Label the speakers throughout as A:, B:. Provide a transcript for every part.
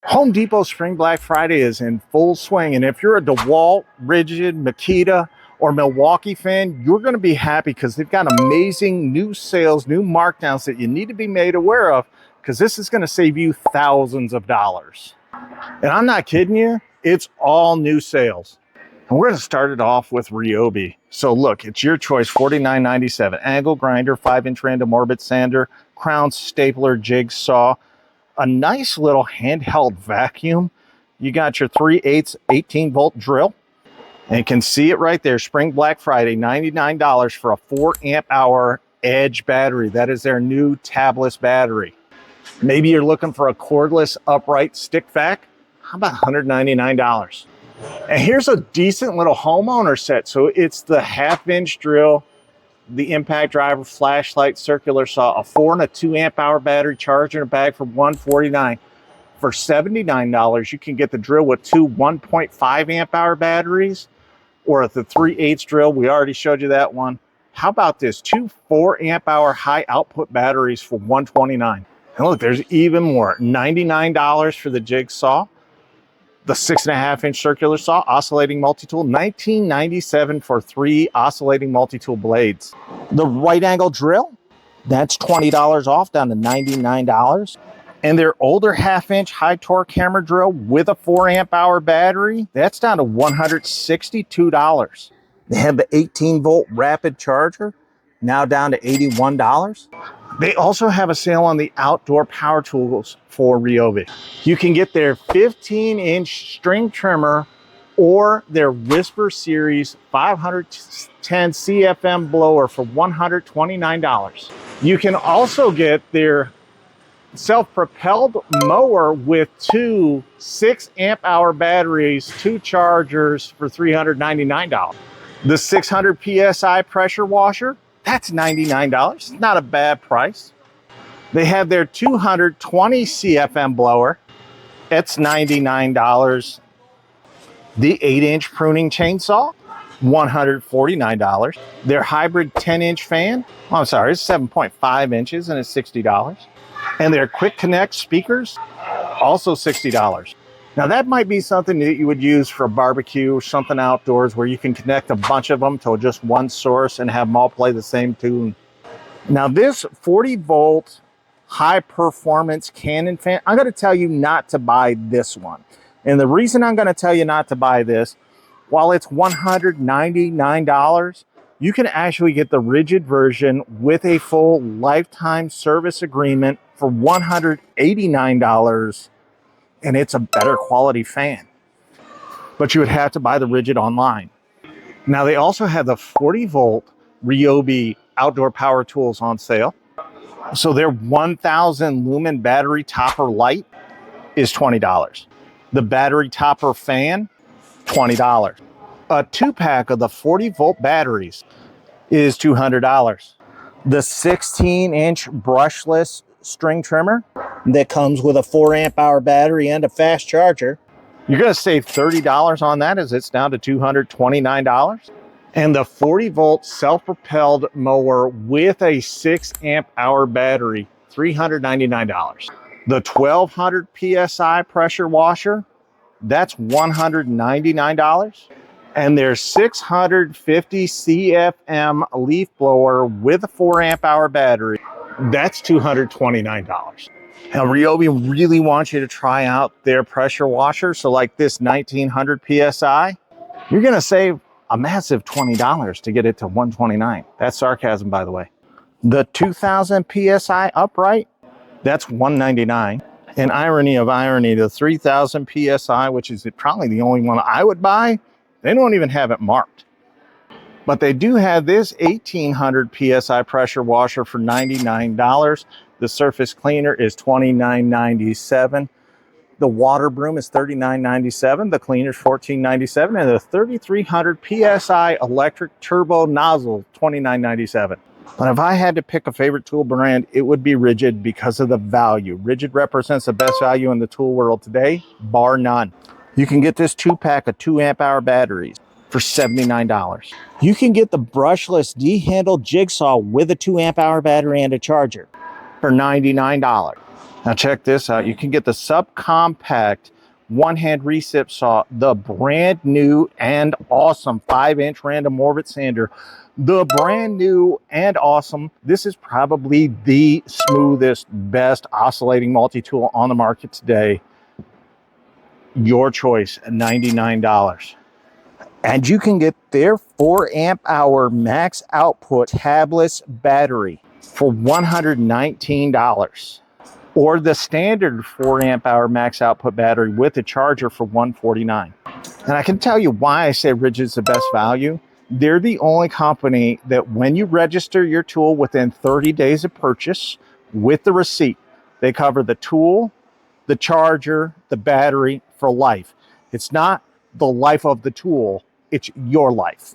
A: Home Depot Spring Black Friday is in full swing, and if you're a Dewalt, Ridgid, Makita, or Milwaukee fan, you're going to be happy because they've got amazing new sales, new markdowns that you need to be made aware of, because this is going to save you thousands of dollars. And I'm not kidding you, it's all new sales. And we're going to start it off with Ryobi. So look, it's your choice, $49.97. Angle grinder, 5-inch random orbit sander, crown stapler, jigsaw, a nice little handheld vacuum. You got your 3/8 18-volt drill. And you can see it right there, Spring Black Friday, $99 for a 4-amp-hour Edge battery. That is their new tabless battery. Maybe you're looking for a cordless upright stick vac. How about $199? And here's a decent little homeowner set. So it's the 1/2-inch drill, the impact driver, flashlight, circular saw, a 4 and a 2-amp-hour battery, charger, and a bag for $149. For $79, you can get the drill with two 1.5-amp-hour batteries, or the 3/8 drill. We already showed you that one. How about this? Two 4-amp-hour high output batteries for $129. And look, there's even more. $99 for the jigsaw, the 6.5-inch circular saw, oscillating multi-tool, $19.97 for 3 oscillating multi-tool blades. The right angle drill, that's $20 off, down to $99. And their older 1/2-inch high torque hammer drill with a 4-amp-hour battery, that's down to $162. They have the 18-volt rapid charger, now down to $81. They also have a sale on the outdoor power tools for Ryobi. You can get their 15-inch string trimmer or their Whisper Series 510 CFM blower for $129. You can also get their self-propelled mower with two 6-amp-hour batteries, 2 chargers for $399. The 600 PSI pressure washer, that's $99. It's not a bad price. They have their 220 CFM blower. It's $99. The 8-inch pruning chainsaw, $149. Their hybrid 10-inch fan, oh, I'm sorry, it's 7.5 inches and it's $60. And their quick connect speakers, also $60. Now that might be something that you would use for a barbecue or something outdoors where you can connect a bunch of them to just one source and have them all play the same tune. Now this 40-volt high performance Canon fan, I'm going to tell you not to buy this one. And the reason I'm going to tell you not to buy this, while it's $199, you can actually get the Ridgid version with a full lifetime service agreement for $189. And it's a better quality fan. But you would have to buy the Ridgid online. Now they also have the 40-volt Ryobi outdoor power tools on sale. So their 1000 lumen battery topper light is $20. The battery topper fan, $20. A 2-pack of the 40-volt batteries is $200. The 16-inch brushless string trimmer that comes with a 4-amp-hour battery and a fast charger, you're going to save $30 on that, as it's down to $229. And the 40-volt self-propelled mower with a 6-amp-hour battery, $399. The 1200 PSI pressure washer, that's $199. And their 650 CFM leaf blower with a 4-amp-hour battery, that's $229. Now Ryobi really wants you to try out their pressure washer. So like this 1900 PSI, you're going to save a massive $20 to get it to $129. That's sarcasm, by the way. The 2000 PSI upright, that's $199. And irony of irony, the 3000 PSI, which is probably the only one I would buy, they don't even have it marked. But they do have this 1800 PSI pressure washer for $99. The surface cleaner is $29.97. The water broom is $39.97. The cleaner is $14.97. And the 3300 PSI electric turbo nozzle, $29.97. But if I had to pick a favorite tool brand, it would be Ridgid because of the value. Ridgid represents the best value in the tool world today, bar none. You can get this 2-pack of 2-amp-hour batteries for $79. You can get the brushless D-handle jigsaw with a 2-amp-hour battery and a charger for $99. Now check this out. You can get the subcompact one-hand recip saw, the brand new and awesome 5-inch random orbit sander, the brand new and awesome. This is probably the smoothest, best oscillating multi-tool on the market today. Your choice, $99. And you can get their 4 amp hour max output tabless battery for $119. Or the standard 4 amp hour max output battery with a charger for $149. And I can tell you why I say Ridgid's the best value. They're the only company that when you register your tool within 30 days of purchase with the receipt, they cover the tool, the charger, the battery for life. It's not the life of the tool, it's your life.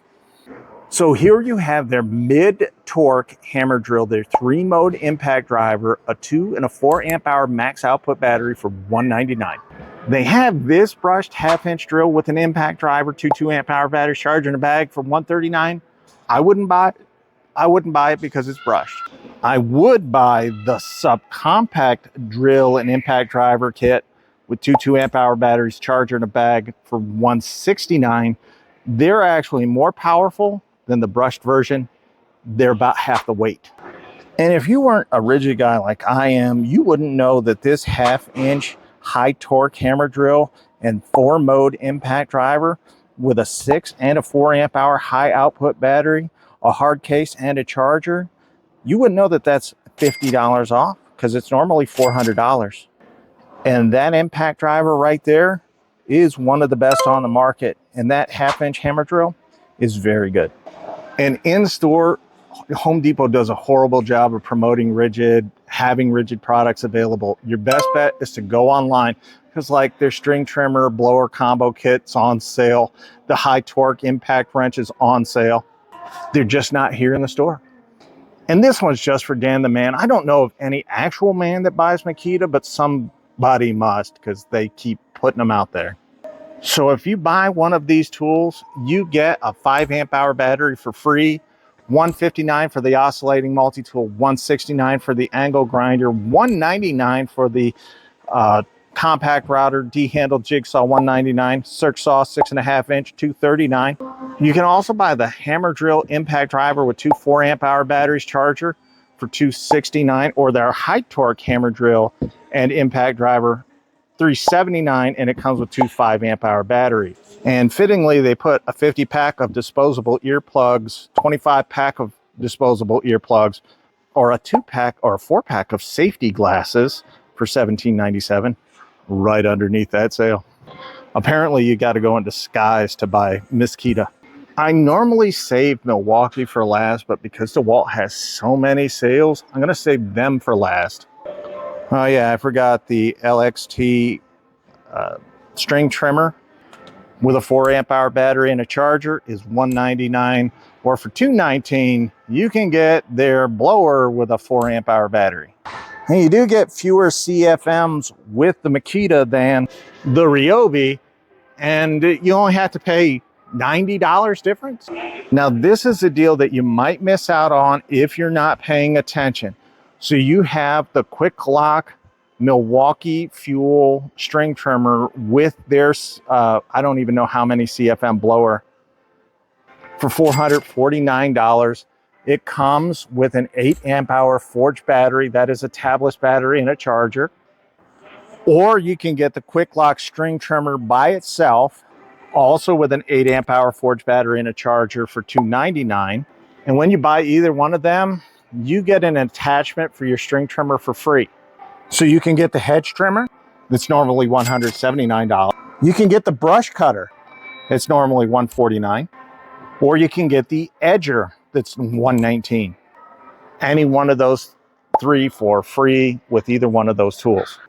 A: So here you have their mid-torque hammer drill, their 3-mode impact driver, a 2 and a 4 amp hour max output battery for $199. They have this brushed 1/2-inch drill with an impact driver, 2 amp hour battery, charger in a bag for $139. I wouldn't buy it. I wouldn't buy it because it's brushed. I would buy the subcompact drill and impact driver kit with 2 amp hour batteries, charger in a bag for $169. They're actually more powerful than the brushed version. They're about half the weight. And if you weren't a Ridgid guy like I am, you wouldn't know that this 1/2-inch high torque hammer drill and 4-mode impact driver with a 6 and a 4 amp hour high output battery, a hard case and a charger, you wouldn't know that that's $50 off because it's normally $400. And that impact driver right there is one of the best on the market. And that 1/2-inch hammer drill is very good. And in store, Home Depot does a horrible job of promoting Ridgid, having Ridgid products available. Your best bet is to go online because like their string trimmer, blower combo kit's on sale. The high torque impact wrench is on sale. They're just not here in the store. And this one's just for Dan the man. I don't know of any actual man that buys Makita, but somebody must because they keep putting them out there. So if you buy one of these tools, you get a 5 amp hour battery for free, $159 for the oscillating multi-tool, $169 for the angle grinder, $199 for the compact router, D-handle jigsaw, $199, circ saw 6.5-inch, $239. You can also buy the hammer drill impact driver with 2 4 amp hour batteries, charger for $269, or their high torque hammer drill and impact driver $379, and it comes with 2 5 amp hour batteries. And fittingly, they put a 50 pack of disposable earplugs, 25 pack of disposable earplugs, or a 2 pack or a 4 pack of safety glasses for $17.97 right underneath that sale. Apparently, you got to go in disguise to buy Makita. I normally save Milwaukee for last, but because Dewalt has so many sales, I'm going to save them for last. Oh yeah, I forgot the LXT string trimmer with a 4 amp hour battery and a charger is $199, or for $219, you can get their blower with a 4 amp hour battery. And you do get fewer CFMs with the Makita than the Ryobi, and you only have to pay $90 difference. Now this is a deal that you might miss out on if you're not paying attention. So you have the quick lock Milwaukee fuel string trimmer with their, I don't even know how many CFM blower for $449. It comes with an 8 amp hour forged battery. That is a tabless battery and a charger. Or you can get the quick lock string trimmer by itself, also with an 8 amp hour forged battery and a charger for $299. And when you buy either one of them, you get an attachment for your string trimmer for free. So you can get the hedge trimmer that's normally $179. You can get the brush cutter that's normally $149. Or you can get the edger that's $119. Any one of those 3 for free with either one of those tools.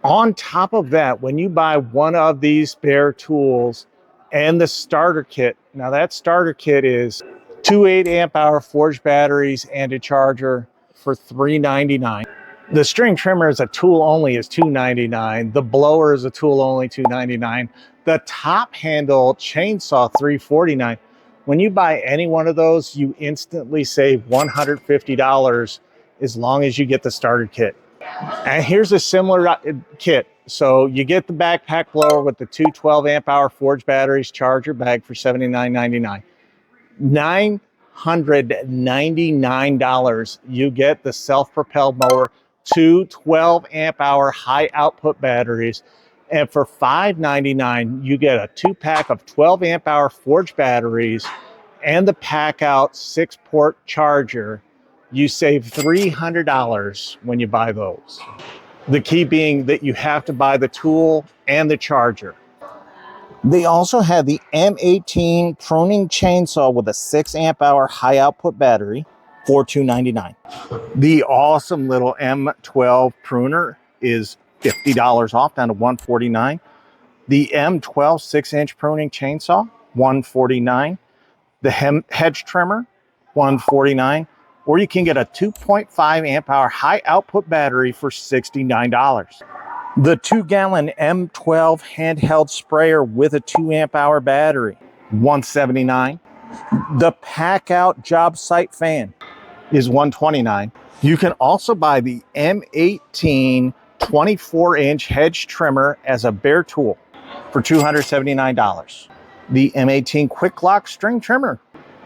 A: On top of that, when you buy one of these spare tools and the starter kit, now that starter kit is 2 8 amp hour forged batteries and a charger for $399. The string trimmer is a tool only is $299. The blower is a tool only $299. The top handle chainsaw $349. When you buy any one of those, you instantly save $150 as long as you get the starter kit. And here's a similar kit. So you get the backpack blower with the two 12 amp hour forged batteries, charger, bag for $79.99. $999, you get the self-propelled mower, two 12 amp hour high output batteries. And for $599, you get a 2-pack of 12 amp hour forged batteries and the pack out 6-port charger. You save $300 when you buy those. The key being that you have to buy the tool and the charger. They also have the M18 pruning chainsaw with a 6 amp hour high output battery for $299. The awesome little M12 pruner is $50 off, down to $149. The M12 6-inch pruning chainsaw, $149. The hedge trimmer, $149. Or you can get a 2.5 amp hour high output battery for $69. The 2-gallon M12 handheld sprayer with a 2 amp hour battery, $179. The pack out job site fan is $129. You can also buy the M18 24-inch hedge trimmer as a bare tool for $279. The M18 quick lock string trimmer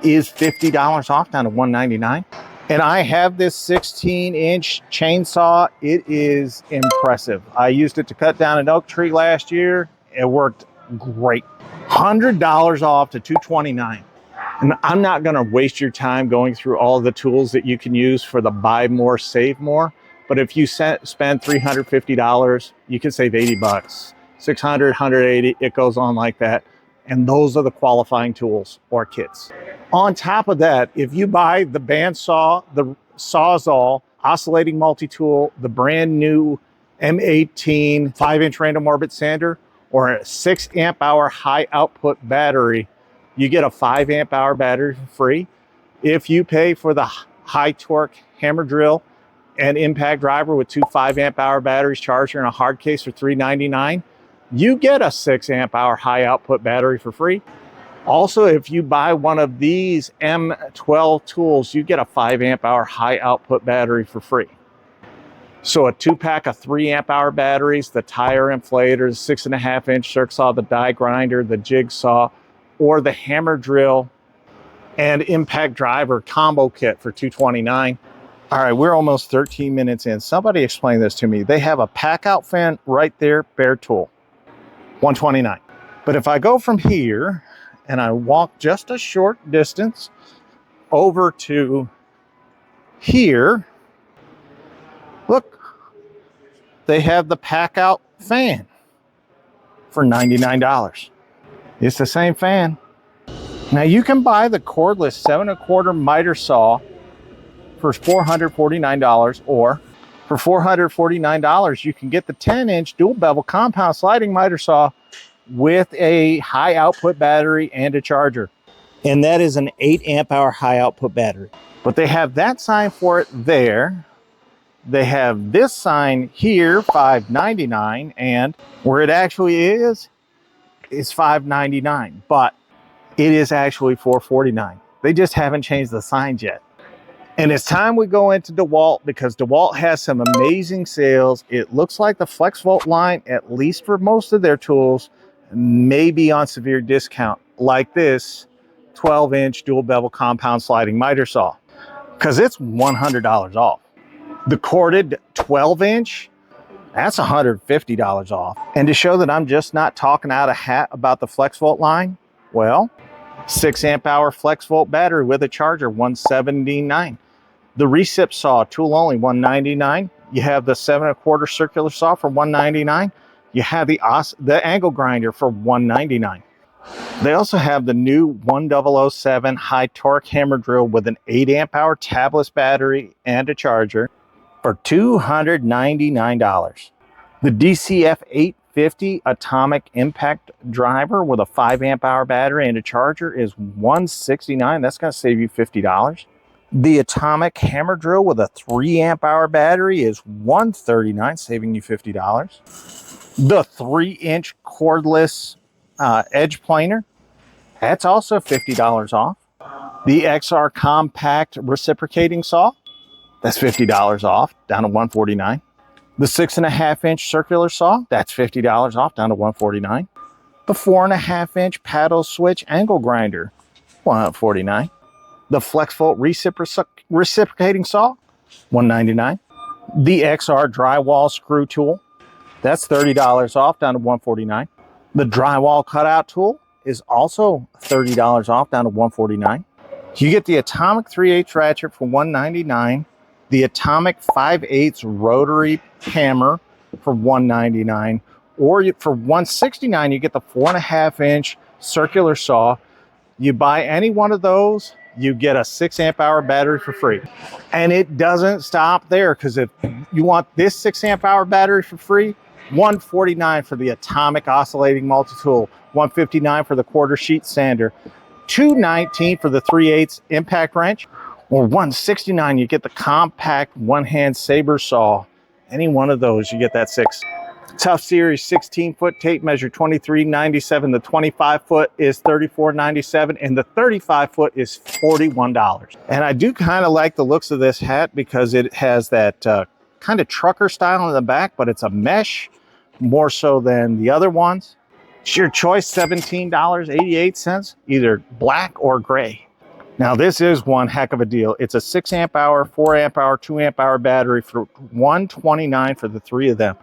A: is $50 off, down to $199. And I have this 16-inch chainsaw. It is impressive. I used it to cut down an oak tree last year. It worked great. $100 off to $229. And I'm not going to waste your time going through all the tools that you can use for the buy more, save more. But if you spend $350, you can save 80 bucks. 600, 180, it goes on like that. And those are the qualifying tools or kits. On top of that, if you buy the bandsaw, the SoAlz oscillating multi-tool, the brand new M18 5-inch random orbit sander, or a 6 amp hour high output battery, you get a 5 amp hour battery for free. If you pay for the high torque hammer drill and impact driver with two 5 amp hour batteries, charger, and a hard case for $399, you get a 6 amp hour high output battery for free. Also, if you buy one of these M12 tools, you get a 5 amp hour high output battery for free. So a 2-pack of 3 amp hour batteries, the tire inflator, the 6.5-inch circ saw, the die grinder, the jigsaw, or the hammer drill and impact driver combo kit for $229. All right, we're almost 13 minutes in. Somebody explain this to me. They have a pack out fan right there, bare tool, $129. But if I go from here and I walk just a short distance over to here, look, they have the pack out fan for $99. It's the same fan. Now you can buy the cordless 7¼ miter saw for $449, or for $449 you can get the 10-inch dual bevel compound sliding miter saw with a high output battery and a charger. And that is an 8 amp hour high output battery. But they have that sign for it there. They have this sign here, $599, and where it actually is $599, but it is actually $449. They just haven't changed the signs yet. And it's time we go into Dewalt, because Dewalt has some amazing sales. It looks like the Flexvolt line, at least for most of their tools, may be on severe discount, like this 12-inch dual bevel compound sliding miter saw, because it's $100 off. The corded 12-inch, that's $150 off. And to show that I'm just not talking out of hat about the Flexvolt line, well, 6 amp hour Flexvolt battery with a charger, $179. The recip saw, tool only, $199. You have the 7¼ circular saw for $199. You have the angle grinder for $199. They also have the new 1007 high torque hammer drill with an 8 amp hour tabless battery and a charger for $299. The DCF 850 atomic impact driver with a 5 amp hour battery and a charger is $169. That's going to save you $50. The atomic hammer drill with a 3 amp hour battery is $139, saving you $50. The 3-inch cordless edge planer, that's also $50 off. The XR compact reciprocating saw, that's $50 off, down to $149. The 6.5-inch circular saw, that's $50 off, down to $149. The 4.5-inch paddle switch angle grinder, $149. The Flexvolt reciprocating saw, $199. The XR drywall screw tool, that's $30 off, down to $149. The drywall cutout tool is also $30 off, down to $149. You get the Atomic 3/8 ratchet for $199. The Atomic 5/8 rotary hammer for $199. Or for $169, you get the 4.5-inch circular saw. You buy any one of those, you get a 6 amp hour battery for free. And it doesn't stop there, because if you want this 6 amp hour battery for free, $149 for the Atomic oscillating multi-tool, $159 for the quarter sheet sander, $219 for the 3/8 impact wrench, or $169 you get the compact one-hand saber saw. Any one of those, you get that 6. Tough Series 16-foot tape measure, $23.97. The 25-foot is $34.97, and the 35-foot is $41. And I do kind of like the looks of this hat because it has that kind of trucker style in the back, but it's a mesh more so than the other ones. It's your choice, $17.88, either black or gray. Now this is one heck of a deal. It's a 6 amp hour, 4 amp hour, 2 amp hour battery for $129 for the 3 of them.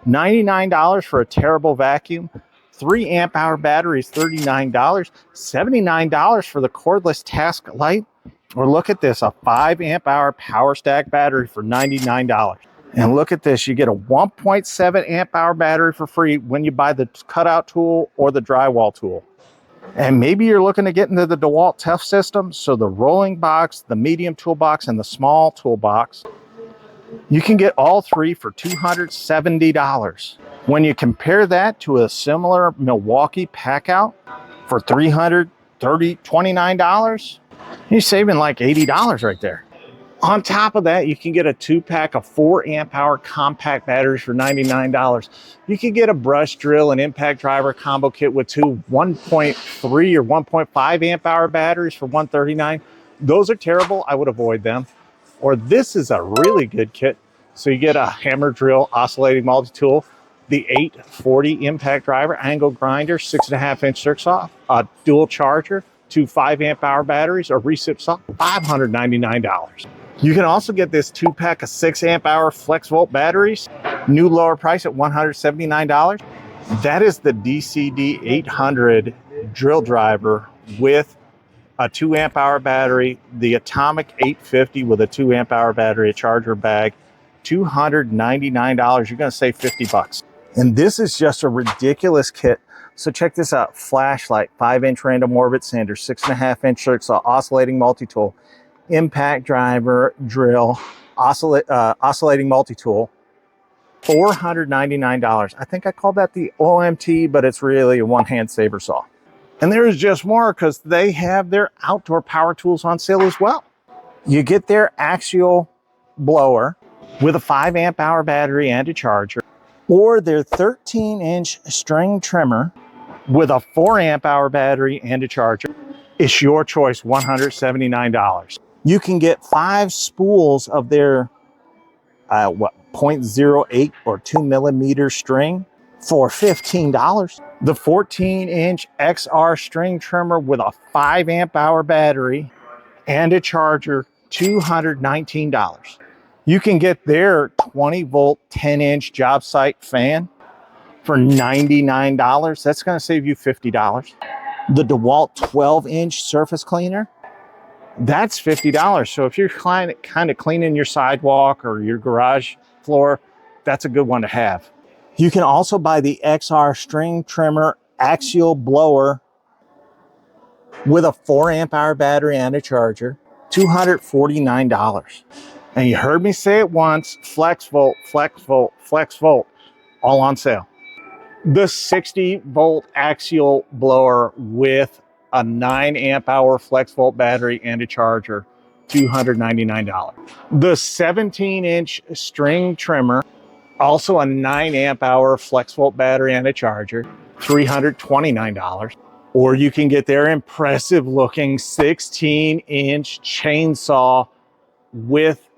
A: $99 for a terrible vacuum. 3 amp hour battery is $39. $79 for the cordless task light. Or look at this, a 5 amp hour power stack battery for $99. And look at this, you get a 1.7 amp hour battery for free when you buy the cutout tool or the drywall tool. And maybe you're looking to get into the Dewalt Tough system, so the rolling box, the medium toolbox, and the small toolbox, you can get all 3 for $270. When you compare that to a similar Milwaukee pack out for $29, you're saving like $80 right there. On top of that, you can get a 2-pack of 4 amp hour compact batteries for $99. You can get a brush drill and impact driver combo kit with 2 1.3 or 1.5 amp hour batteries for $139. Those are terrible, I would avoid them. Or this is a really good kit. So you get a hammer drill oscillating multi-tool, the 840 impact driver, angle grinder, 6.5-inch circ saw, a dual charger, 2 5 amp hour batteries, or recip saw, $599. You can also get this 2-pack of 6 amp hour Flexvolt batteries, new lower price at $179. That is the DCD 800 drill driver with a 2 amp hour battery, the Atomic 850 with a 2 amp hour battery, a charger bag, $299. You're going to save $50. And this is just a ridiculous kit. So check this out. Flashlight, 5-inch random orbit sander, 6.5-inch circ saw, oscillating multi-tool, impact driver, drill, oscillating multi-tool, $499. I think I called that the OMT, but it's really a one-hand saber saw. And there's just more, because they have their outdoor power tools on sale as well. You get their axial blower with a 5 amp hour battery and a charger, or their 13-inch string trimmer with a 4 amp hour battery and a charger. It's your choice, $179. You can get 5 spools of their 0.08 or 2 millimeter string for $15. The 14-inch XR string trimmer with a 5 amp hour battery and a charger, $219. You can get their 20-volt 10-inch job site fan for $99. That's going to save you $50. The Dewalt 12-inch surface cleaner, that's $50. So if you're kind of cleaning your sidewalk or your garage floor, that's a good one to have. You can also buy the XR string trimmer axial blower with a 4 amp hour battery and a charger, $249. And you heard me say it once, Flexvolt, Flexvolt, Flexvolt, all on sale. The 60-volt axial blower with a 9 amp hour Flexvolt battery and a charger, $299. The 17-inch string trimmer, also a 9 amp hour Flexvolt battery and a charger, $329. Or you can get their impressive looking 16-inch chainsaw with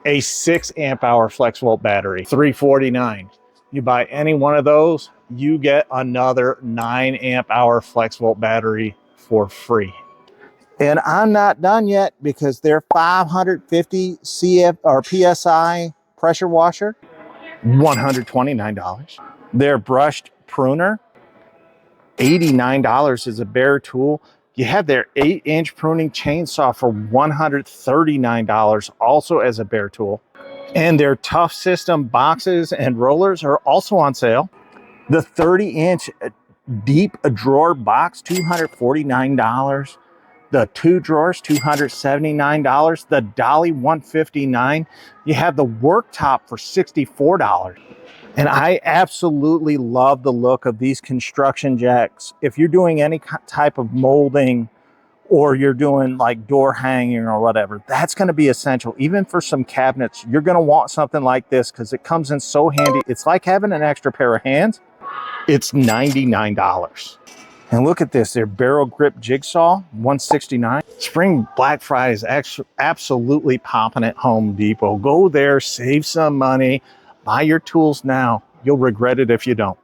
A: a 6 amp hour Flexvolt battery, $349. You buy any one of those, you get another 9 amp hour Flexvolt battery for free. And I'm not done yet, because their 550 CF or PSI pressure washer, $129. Their brushed pruner, $89 is a bare tool. You have their 8-inch pruning chainsaw for $139, also as a bare tool. And their Tough System boxes and rollers are also on sale. The 30-inch deep drawer box, $249. The 2 drawers, $279. The dolly, $159. You have the worktop for $64. And I absolutely love the look of these construction jacks. If you're doing any type of molding, or you're doing like door hanging or whatever, that's going to be essential. Even for some cabinets, you're going to want something like this, because it comes in so handy. It's like having an extra pair of hands. It's $99. And look at this, their barrel grip jigsaw, $169. Spring Black Friday is absolutely popping at Home Depot. Go there, save some money, buy your tools now. You'll regret it if you don't.